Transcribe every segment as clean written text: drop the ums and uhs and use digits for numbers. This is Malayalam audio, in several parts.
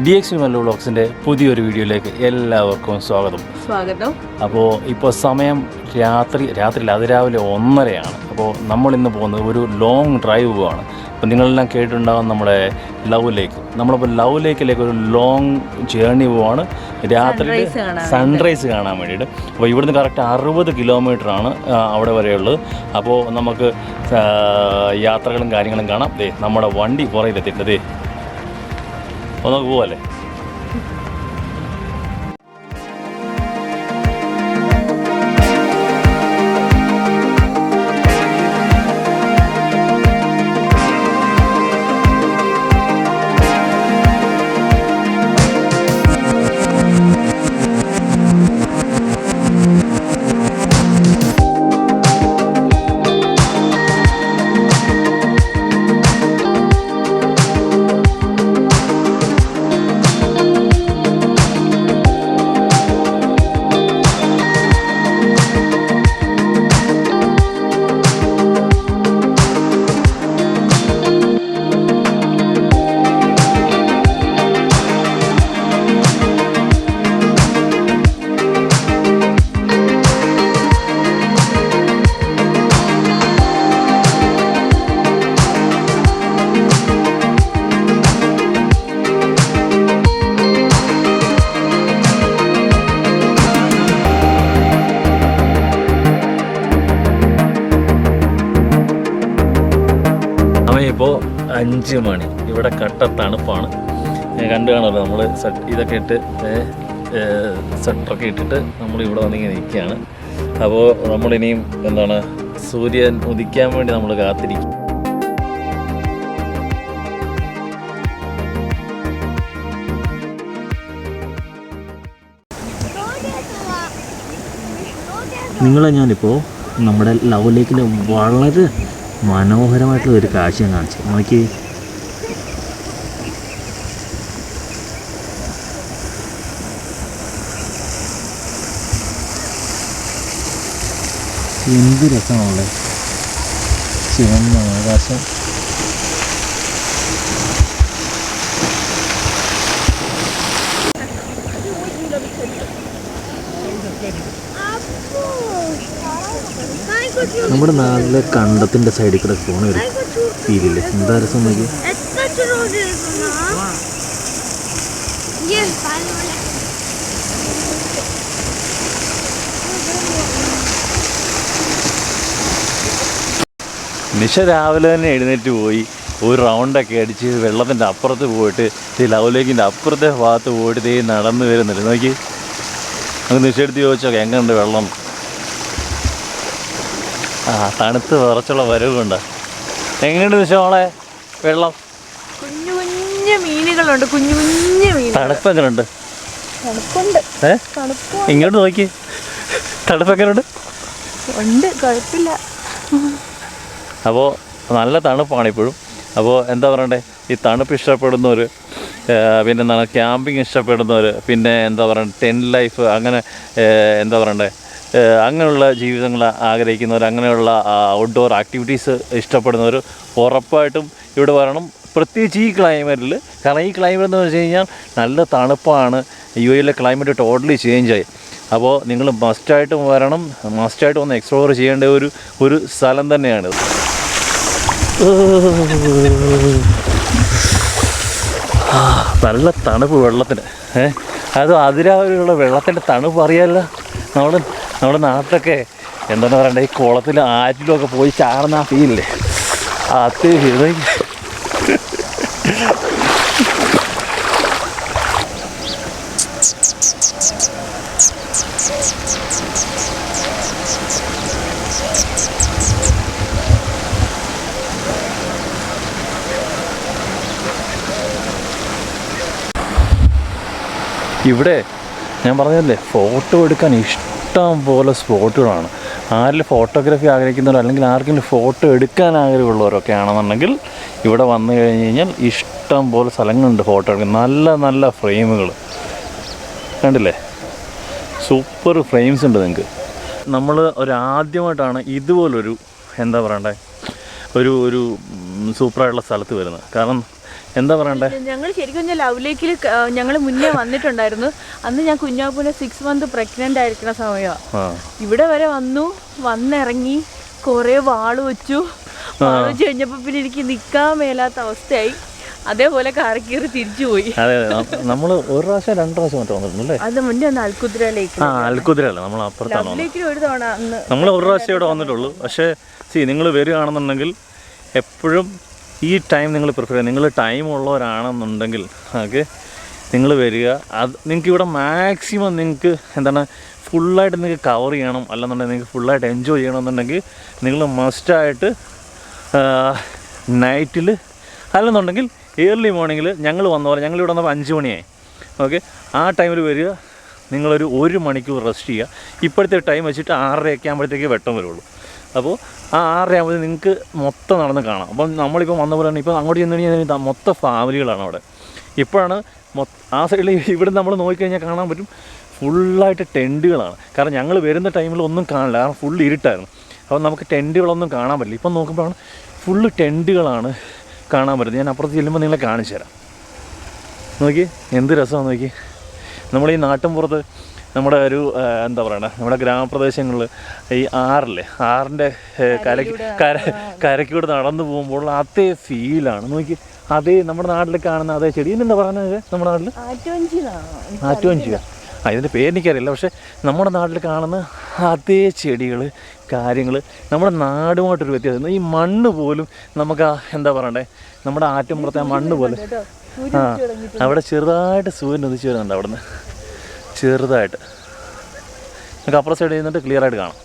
DX Mellow Vlogsന്റെ പുതിയൊരു വീഡിയോയിലേക്ക് എല്ലാവർക്കും സ്വാഗതം. അപ്പോൾ ഇപ്പോൾ സമയം രാത്രിയിൽ അതിരാവിലെ 1:30 അപ്പോൾ നമ്മളിന്ന് പോകുന്നത് ഒരു ലോങ് ഡ്രൈവ് പോവാണ്. അപ്പോൾ നിങ്ങളെല്ലാം കേട്ടിട്ടുണ്ടാകും നമ്മുടെ ലവ് ലേക്ക്. നമ്മളിപ്പോൾ ലവ് ലേക്കിലേക്ക് ഒരു ലോങ് ജേർണി പോവാണ് രാത്രി സൺറൈസ് കാണാൻ വേണ്ടിയിട്ട്. അപ്പോൾ ഇവിടുന്ന് കറക്റ്റ് 60 കിലോമീറ്ററാണ് അവിടെ വരെയുള്ളത്. അപ്പോൾ നമുക്ക് യാത്രകളും കാര്യങ്ങളും കാണാം. നമ്മുടെ വണ്ടി പുറയിലെത്തിയിട്ടത് ഒന്ന് പോവല്ലേ. ഇപ്പോൾ 5 മണി. ഇവിടെ കട്ട തണുപ്പാണ്. കണ്ടു കാണുമല്ലോ, നമ്മൾ ഇതൊക്കെ ഇട്ട് സ്വെറ്ററൊക്കെ ഇട്ടിട്ട് നമ്മളിവിടെ വന്നിങ്ങനെ നിൽക്കുകയാണ്. അപ്പോൾ നമ്മളിനിയും സൂര്യൻ ഉദിക്കാൻ വേണ്ടി നമ്മൾ കാത്തിരിക്കും. നിങ്ങളെ ഞാനിപ്പോൾ നമ്മുടെ ലവ് ലേക്കിൽ വളരെ മനോഹരമായിട്ടുള്ള ഒരു കാഴ്ച കാണിച്ചു നോക്കി. എന്ത് രസമാണല്ലേ, ചുവന്ന ആകാശം. നമ്മുടെ നാട്ടിലെ കണ്ടത്തിൻ്റെ സൈഡിൽ കൂടെ പോണ ഒരു ഫീലില്ലേ, എന്താ രസം നോക്കി. നിഷ രാവിലെ തന്നെ എഴുന്നേറ്റ് പോയി ഒരു റൗണ്ടൊക്കെ അടിച്ച് വെള്ളത്തിൻ്റെ അപ്പുറത്ത് പോയിട്ട് ഈ ലവ് ലേക്കിൻ്റെ അപ്പുറത്തെ ഭാഗത്ത് പോയിട്ട് നടന്നു വരുന്നില്ല നോക്കി. നമുക്ക് നിഷയെടുത്ത് ചോദിച്ചോക്കെ എങ്ങനെയുണ്ട് വെള്ളം. തണുത്ത് വിറച്ചുള്ള വരവുണ്ട്. എങ്ങനെയുണ്ട് നിശോളെ വെള്ളം? കുഞ്ഞു കുഞ്ഞു മീനുകളുണ്ട്, കുഞ്ഞു കുഞ്ഞു മീൻ. തണുപ്പ് എങ്ങനെയുണ്ട്? തണുപ്പുണ്ട്. ഇങ്ങോട്ട് നോക്കി, തണുപ്പ് എങ്ങനെയുണ്ട്? ഉണ്ട്, കുഴപ്പമില്ല. അപ്പോൾ നല്ല തണുപ്പാണ് ഇപ്പോഴും. അപ്പോൾ എന്താ പറയണ്ടേ, ഈ തണുപ്പ് ഇഷ്ടപ്പെടുന്നവർ, പിന്നെ ക്യാമ്പിങ് ഇഷ്ടപ്പെടുന്നവർ, പിന്നെ ടെൻറ്റ് ലൈഫ്, അങ്ങനെ അങ്ങനെയുള്ള ജീവിതങ്ങൾ ആഗ്രഹിക്കുന്നവർ, അങ്ങനെയുള്ള ഔട്ട്ഡോർ ആക്ടിവിറ്റീസ് ഇഷ്ടപ്പെടുന്നവർ ഉറപ്പായിട്ടും ഇവിടെ വരണം. പ്രത്യേകിച്ച് ഈ ക്ലൈമറ്റിൽ. കാരണം ഈ ക്ലൈമറ്റ് എന്ന് വെച്ച് കഴിഞ്ഞാൽ നല്ല തണുപ്പാണ്. UAE ക്ലൈമറ്റ് ടോട്ടലി ചേഞ്ചായി. അപ്പോൾ നിങ്ങൾ മസ്റ്റായിട്ടും വരണം, മസ്റ്റായിട്ട് ഒന്ന് എക്സ്പ്ലോർ ചെയ്യേണ്ട ഒരു സ്ഥലം തന്നെയാണിത്. നല്ല തണുപ്പ് വെള്ളത്തിന്. അത് അതിരാവിലെയുള്ള വെള്ളത്തിൻ്റെ തണുപ്പ് അറിയാമല്ലോ. നമ്മുടെ നാട്ടിലൊക്കെ എന്താണ് പറയണ്ടേ, ഈ കുളത്തിൽ ആറ്റിലൊക്കെ പോയി ചാടുന്ന ആ ഫീലില്ലേ, അത് ഇവിടെ ഞാൻ പറഞ്ഞതല്ലേ, ഫോട്ടോ എടുക്കാൻ ഇഷ്ടം പോലെ സ്പോട്ടുകളാണ്. ആരെങ്കിലും ഫോട്ടോഗ്രാഫി ആഗ്രഹിക്കുന്നവരോ അല്ലെങ്കിൽ ആർക്കെങ്കിലും ഫോട്ടോ എടുക്കാൻ ആഗ്രഹമുള്ളവരൊക്കെ ആണെന്നുണ്ടെങ്കിൽ ഇവിടെ വന്നു കഴിഞ്ഞ് കഴിഞ്ഞാൽ ഇഷ്ടം പോലെ സ്ഥലങ്ങളുണ്ട് ഫോട്ടോ എടുക്കാൻ. നല്ല നല്ല ഫ്രെയിമുകൾ കണ്ടില്ലേ, സൂപ്പർ ഫ്രെയിംസ് ഉണ്ട് നിങ്ങൾക്ക്. നമ്മൾ ആദ്യമായിട്ടാണ് ഇതുപോലൊരു ഒരു സൂപ്പറായിട്ടുള്ള സ്ഥലത്ത് വരുന്നത്. കാരണം എന്താ പറയണ്ടേ? ഞങ്ങൾ ശരിക്കും പറഞ്ഞാൽ ലവ് ലേക്കിൽ ഞങ്ങൾ മുന്നേ വന്നിട്ടുണ്ടായിരുന്നു. അന്ന് ഞാൻ കുഞ്ഞാപ്പൂനെ 6 months പ്രഗ്നന്റ് ആയിരിക്കുന്ന സമയമാണ്. ഇവിടെ വരെ വന്നിറങ്ങി കുറെ വാള് വെച്ചു കഴിഞ്ഞപ്പോ പിന്നെ എനിക്ക് നിക്കാൻ മേലാത്ത അവസ്ഥയായി. അതേപോലെ കാരക്കീറി തിരിച്ചു പോയി. അതെ, നമ്മൾ 1 പ്രാവശ്യം 2 പ്രാവശ്യം മറ്റോ വന്നിട്ടുണ്ടല്ലേ? അത് മുന്നേ ഒന്ന് അൽക്കുതിരയിലേക്ക്. അൽക്കുതിരല്ല, നമ്മൾ അപ്പുറത്താണ്. ഒരു തവണ നമ്മൾ 1 പ്രാവശ്യം ഇവിടെ വന്നിട്ടുള്ളൂ. പക്ഷേ നിങ്ങൾ വരികയാണെന്നുണ്ടെങ്കിൽ എപ്പോഴും ഈ ടൈം നിങ്ങൾ പ്രിഫർ ചെയ്യുക. നിങ്ങൾ ടൈം ഉള്ളവരാണെന്നുണ്ടെങ്കിൽ ഓക്കെ നിങ്ങൾ വരിക. അത് നിങ്ങൾക്ക് ഇവിടെ മാക്സിമം നിങ്ങൾക്ക് എന്താണ് ഫുള്ളായിട്ട് നിങ്ങൾക്ക് കവർ ചെയ്യണം, അല്ലെന്നുണ്ടെങ്കിൽ നിങ്ങൾക്ക് ഫുള്ളായിട്ട് എൻജോയ് ചെയ്യണമെന്നുണ്ടെങ്കിൽ നിങ്ങൾ മസ്റ്റായിട്ട് നൈറ്റിൽ അല്ലെന്നുണ്ടെങ്കിൽ ഏർലി മോർണിംഗിൽ ഞങ്ങൾ വന്ന പോലെ ഞങ്ങളിവിടെ വന്നപ്പോൾ 5 മണിയായി. ഓക്കെ, ആ ടൈമിൽ വരിക. നിങ്ങളൊരു 1 മണിക്കൂർ റെസ്റ്റ് ചെയ്യുക. ഇപ്പോഴത്തെ ടൈം വെച്ചിട്ട് 6:30 ആകുമ്പോഴത്തേക്ക് വെട്ടം വരുള്ളൂ. അപ്പോൾ ആ 6:30 ആകുമ്പോൾ നിങ്ങൾക്ക് മൊത്തം നടന്ന് കാണാം. അപ്പം നമ്മളിപ്പോൾ വന്ന പോലെ തന്നെ ഇപ്പോൾ അങ്ങോട്ട് ചെന്ന് കഴിഞ്ഞാൽ മൊത്തം ഫാമിലികളാണ് അവിടെ. ഇപ്പോഴാണ് ആ സൈഡിൽ ഇവിടെ നമ്മൾ നോക്കിക്കഴിഞ്ഞാൽ കാണാൻ പറ്റും ഫുള്ളായിട്ട് ടെൻറ്റുകളാണ്. കാരണം ഞങ്ങൾ വരുന്ന ടൈമിൽ ഒന്നും കാണില്ല, കാരണം ഫുൾ ഇരുട്ടായിരുന്നു. അപ്പോൾ നമുക്ക് ടെൻറ്റുകളൊന്നും കാണാൻ പറ്റില്ല. ഇപ്പം നോക്കുമ്പോഴാണ് ഫുള്ള് ടെൻറ്റുകളാണ് കാണാൻ പറ്റുന്നത്. ഞാൻ അപ്പുറത്ത് ചെല്ലുമ്പോൾ നിങ്ങളെ കാണിച്ചു തരാം. നോക്കി എന്ത് രസമാണ് നോക്കി. നമ്മൾ ഈ നാട്ടിൻപുറത്ത് നമ്മുടെ ഒരു എന്താ പറയണേ, നമ്മുടെ ഗ്രാമപ്രദേശങ്ങളിൽ ഈ ആറിൻ്റെ കരയ്ക്കൂടെ നടന്നു പോകുമ്പോൾ അതേ ഫീലാണ് നോക്കി. അതേ നമ്മുടെ നാട്ടിൽ കാണുന്ന അതേ ചെടി എന്താ പറയുന്നത് നമ്മുടെ നാട്ടിൽ ആറ്റുവഞ്ചിയാണ്. ഇതിൻ്റെ പേരെനിക്കറിയില്ല. പക്ഷേ നമ്മുടെ നാട്ടിൽ കാണുന്ന അതേ ചെടികൾ കാര്യങ്ങൾ നമ്മുടെ നാടുമായിട്ടൊരു വ്യത്യാസം. ഈ മണ്ണ് പോലും നമുക്ക് എന്താ പറയണ്ടേ, നമ്മുടെ ആറ്റുംപുറത്തെ ആ മണ്ണ് പോലെ അവിടെ ചെറുതായിട്ട് സൂര്യൻ ഉദിച്ച് വരുന്നുണ്ട്. അവിടെ നിന്ന് ചെറുതായിട്ട് നമുക്ക് അപ്പുറം സൈഡ് ചെയ്യുന്നിട്ട് ക്ലിയറായിട്ട് കാണാം.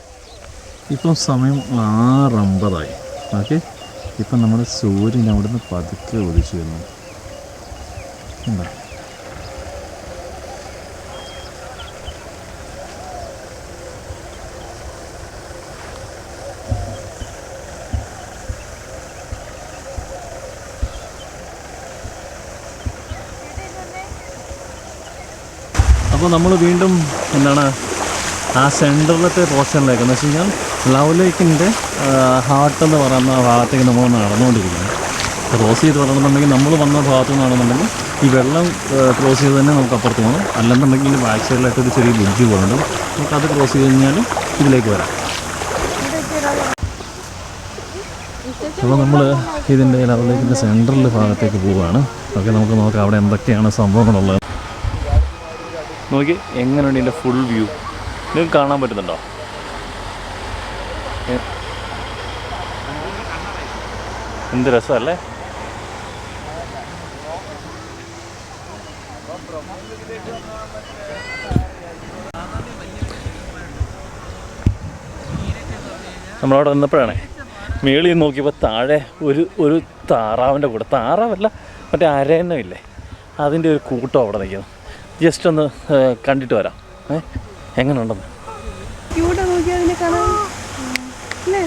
ഇപ്പം സമയം 6:50 ഓക്കെ. ഇപ്പം നമ്മുടെ സൂര്യൻ അവിടെ നിന്ന് പതുക്കെ ഉദിച്ചു വരുന്നു. എന്താ അപ്പോൾ നമ്മൾ വീണ്ടും എന്താണ് ആ സെൻറ്ററിലത്തെ പോർഷനിലേക്ക് എന്ന് വെച്ച് കഴിഞ്ഞാൽ ലവ് ലേക്കിൻ്റെ ഹാർട്ട് എന്ന് പറയുന്ന ഭാഗത്തേക്ക് നമ്മൾ നടന്നുകൊണ്ടിരിക്കുന്നത്. ക്രോസ് ചെയ്ത് വരണമെന്നുണ്ടെങ്കിൽ നമ്മൾ വന്ന ഭാഗത്തു നിന്നാണെന്നുണ്ടെങ്കിൽ ഈ വെള്ളം ക്രോസ് ചെയ്ത് തന്നെ നമുക്ക് അപ്പുറത്ത് പോകണം. അല്ലെന്നുണ്ടെങ്കിൽ ബാക്ക് സൈഡിലായിട്ട് ഒരു ചെറിയ ബ്രിഡ്ജ് പോകുന്നുണ്ട്. നമുക്കത് ക്രോസ് ചെയ്ത് കഴിഞ്ഞാൽ ഇതിലേക്ക് വരാം. അപ്പോൾ നമ്മൾ ഇതിൻ്റെ ലവ് ലേക്കിൻ്റെ സെൻട്രൽ ഭാഗത്തേക്ക് പോവുകയാണ്. ഓക്കെ, നമുക്ക് നോക്കാം അവിടെ എന്തൊക്കെയാണ് സംഭവങ്ങളുള്ളത്. നോക്കി എങ്ങനെയുണ്ട് ഇതിൻ്റെ ഫുൾ വ്യൂ നിങ്ങൾക്ക് കാണാൻ പറ്റുന്നുണ്ടോ? എന്ത് രസമല്ലേ? നമ്മളവിടെ നിന്നപ്പോഴാണ് മേളിൽ നോക്കിയപ്പോൾ താഴെ ഒരു താറാവിൻ്റെ കൂടെ, താറാവല്ല മറ്റേ അരയന്നമില്ലേ, അതിൻ്റെ ഒരു കൂട്ടം അവിടെ നിൽക്കുന്നു. ജസ്റ്റ് ഒന്ന് കണ്ടിട്ട് വരാം എങ്ങനെ ഉണ്ടെന്ന്. ഇവിടെ നോക്കിയാൽ കാണാം അല്ലേ,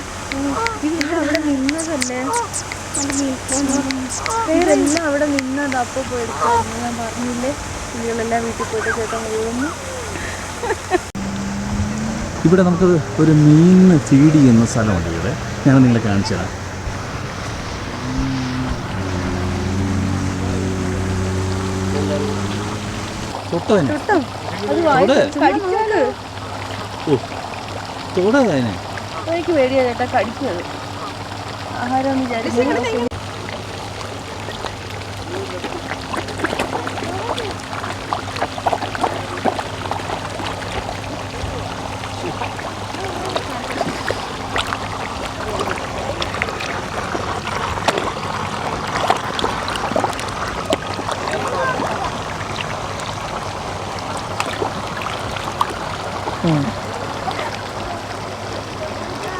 അവിടെ നിന്നതല്ലേ, പേരെല്ലാം അവിടെ നിന്നത്. അപ്പോൾ പോയെടുക്കായിരുന്നു, ഞാൻ പറഞ്ഞില്ലേ കുട്ടികളെല്ലാം വീട്ടിൽ പോയിട്ട് ചേട്ടൻ പോകുന്നു. ഇവിടെ നമുക്ക് ഒരു മീൻ ഫീഡ് ചെയ്യുന്ന സ്ഥലമുണ്ട്. ഇവിടെ ഞാൻ നിങ്ങളെ കാണിച്ചു തരാം. എനിക്ക് പേടിയാ ചേട്ടാ കടിച്ചത്. ആഹാരം വിചാരിച്ചു.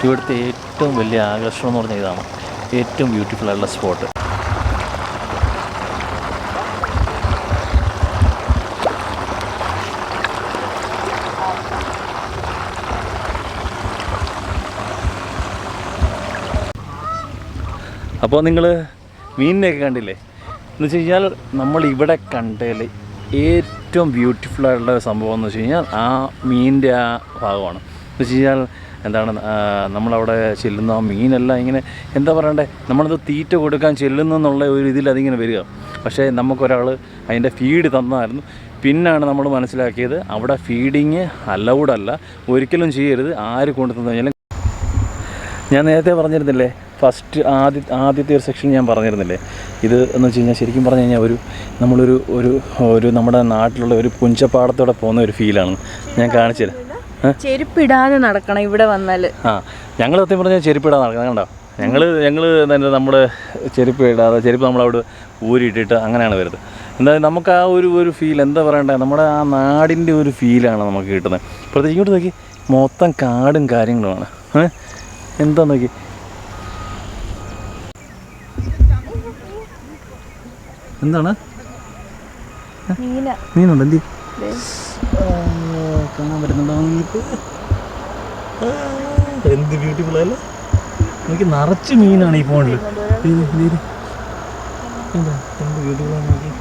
ഇവിടുത്തെ ഏറ്റവും വലിയ ആകർഷണം എന്ന് പറഞ്ഞാൽ ഇതാണ്, ഏറ്റവും ബ്യൂട്ടിഫുൾ ആയിട്ടുള്ള സ്പോട്ട്. അപ്പോൾ നിങ്ങൾ മീനിനെയൊക്കെ കണ്ടില്ലേ? എന്ന് വെച്ച് കഴിഞ്ഞാൽ നമ്മളിവിടെ കണ്ടതിൽ ഏറ്റവും ബ്യൂട്ടിഫുൾ ആയിട്ടുള്ള സംഭവം എന്ന് വെച്ച് കഴിഞ്ഞാൽ ആ മീനിൻ്റെ ആ ഭാഗമാണ്. എന്ന് വെച്ച് കഴിഞ്ഞാൽ എന്താണ് നമ്മളവിടെ ചെല്ലുന്ന ആ മീനെല്ലാം ഇങ്ങനെ എന്താ പറയണ്ടേ, നമ്മളത് തീറ്റ കൊടുക്കാൻ ചെല്ലുന്നു എന്നുള്ള ഒരു ഇതിൽ അതിങ്ങനെ വരിക. പക്ഷേ നമുക്കൊരാൾ അതിൻ്റെ ഫീഡ് തന്നായിരുന്നു. പിന്നാണ് നമ്മൾ മനസ്സിലാക്കിയത് അവിടെ ഫീഡിങ് അലൗഡല്ല, ഒരിക്കലും ചെയ്യരുത്. ആര് കൊണ്ടു തന്നു കഴിഞ്ഞാലും ഞാൻ നേരത്തെ പറഞ്ഞിരുന്നില്ലേ, ആദ്യത്തെ ഒരു സെക്ഷൻ ഞാൻ പറഞ്ഞിരുന്നില്ലേ, ഇത് എന്ന് വെച്ച് കഴിഞ്ഞാൽ ശരിക്കും പറഞ്ഞു കഴിഞ്ഞാൽ നമ്മളൊരു ഒരു നമ്മുടെ നാട്ടിലുള്ള ഒരു പുഞ്ചപ്പാടത്തോടെ പോകുന്ന ഒരു ഫീലാണ് ഞാൻ കാണിച്ചു തരാം. ചെരുപ്പിടാതെ നടക്കണം ഇവിടെ വന്നാൽ. ഞങ്ങൾ സത്യം പറഞ്ഞാൽ ചെരുപ്പിടാതെ നടക്കണം. കണ്ടോ, ഞങ്ങൾ തന്നെ നമ്മുടെ ചെരുപ്പ് നമ്മളവിടെ ഊരിയിട്ടിട്ട് അങ്ങനെയാണ് വരുന്നത്. എന്തായാലും നമുക്ക് ആ ഒരു ഫീൽ എന്താ പറയണ്ടേ, നമ്മുടെ ആ നാടിൻ്റെ ഒരു ഫീലാണ് നമുക്ക് കിട്ടുന്നത്. പ്രത്യേകിച്ച് ഇങ്ങോട്ട് നോക്കി, മൊത്തം കാടും കാര്യങ്ങളുമാണ്. എന്താ നോക്കി, എന്താണ് മീനുണ്ട് എന്തി കാണാൻ പറ്റുന്നുണ്ടോ നിങ്ങൾക്ക്? എന്ത് ബ്യൂട്ടിഫുൾ അല്ലേ, എനിക്ക് നിറച്ച് മീനാണ് ഈ ഫോണിൽ. എന്ത് ബ്യൂട്ടിഫുൾ ആണ് നോക്കി.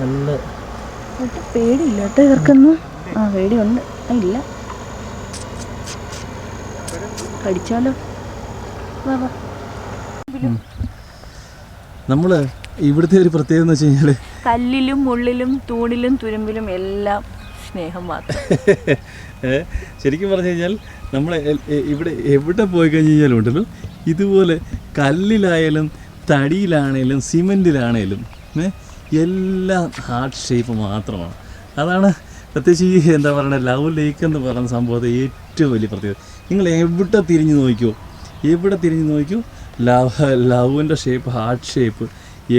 നല്ല പേടിയില്ല കേട്ടോ ഇവർക്കൊന്നും. പേടിയുണ്ട്, ഇല്ല കടിച്ചാലോ. നമ്മൾ ഇവിടുത്തെ ഒരു പ്രത്യേകത എന്ന് വെച്ച് കഴിഞ്ഞാൽ കല്ലിലും മുള്ളിലും തൂണിലും തുരുമ്പിലും എല്ലാം സ്നേഹം മാത്രം. ശരിക്കും പറഞ്ഞു കഴിഞ്ഞാൽ നമ്മൾ ഇവിടെ എവിടെ പോയി കഴിഞ്ഞ് കഴിഞ്ഞാലും ഉണ്ടല്ലോ, ഇതുപോലെ കല്ലിലായാലും തടിയിലാണേലും സിമെൻറ്റിലാണേലും എല്ലാം ഹാർട്ട് ഷേപ്പ് മാത്രമാണ്. അതാണ് പ്രത്യേകിച്ച് ഈ എന്താ പറയുക ലവ് ലേക്ക് എന്ന് പറയുന്ന സംഭവത്തെ ഏറ്റവും വലിയ പ്രത്യേകത. നിങ്ങൾ എവിടെ തിരിഞ്ഞ് നോക്കിയോ ലവിൻ്റെ ഷേപ്പ്, ഹാർട്ട് ഷേപ്പ്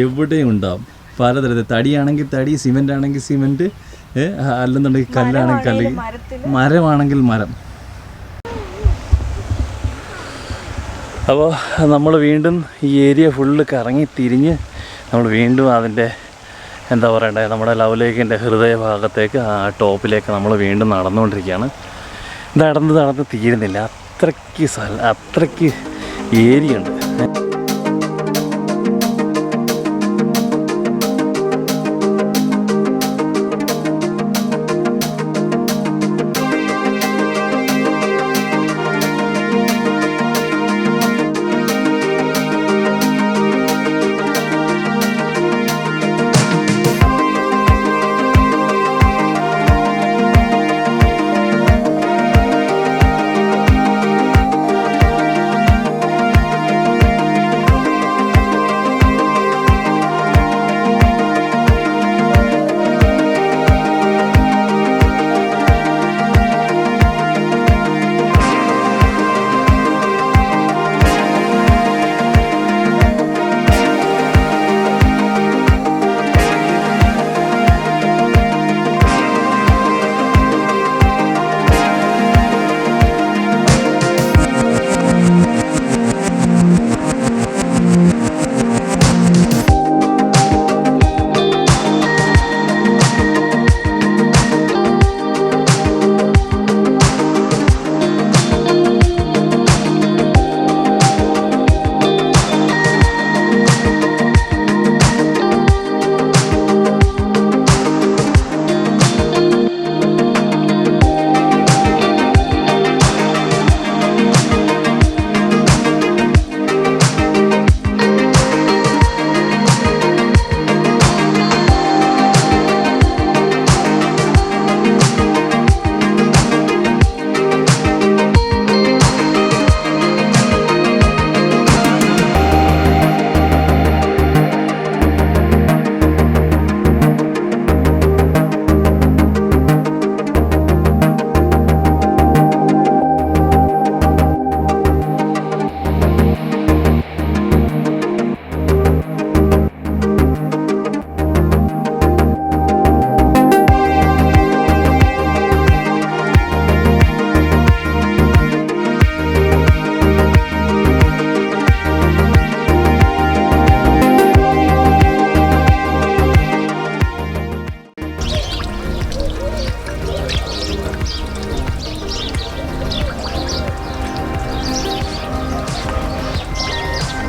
എവിടെയും ഉണ്ടാവും. പലതരത്തിൽ തടിയാണെങ്കിൽ തടി, സിമെൻ്റ് ആണെങ്കിൽ സിമെൻറ്റ്, അല്ലെന്നുണ്ടെങ്കിൽ കല്ലാണെങ്കിൽ കല്ല്, മരമാണെങ്കിൽ മരം. അപ്പോൾ നമ്മൾ വീണ്ടും ഈ ഏരിയ ഫുള്ള് കറങ്ങി തിരിഞ്ഞ് നമ്മൾ വീണ്ടും അതിൻ്റെ എന്താ പറയണ്ടേ, നമ്മുടെ ലവ് ലേക്കിൻ്റെ ഹൃദയഭാഗത്തേക്ക്, ആ ടോപ്പിലേക്ക് നമ്മൾ വീണ്ടും നടന്നുകൊണ്ടിരിക്കുകയാണ്. നടന്ന് തീരുന്നില്ല, അത്രയ്ക്ക് ഏരിയ ഉണ്ട്.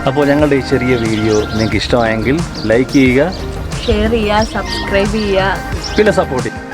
അപ്പോൾ ഞങ്ങളുടെ ഈ ചെറിയ വീഡിയോ നിങ്ങൾക്ക് ഇഷ്ടമായെങ്കിൽ ലൈക്ക് ചെയ്യുക, ഷെയർ ചെയ്യുക, സബ്സ്ക്രൈബ് ചെയ്യുക, പിന്നെ സപ്പോർട്ട് ചെയ്യുക.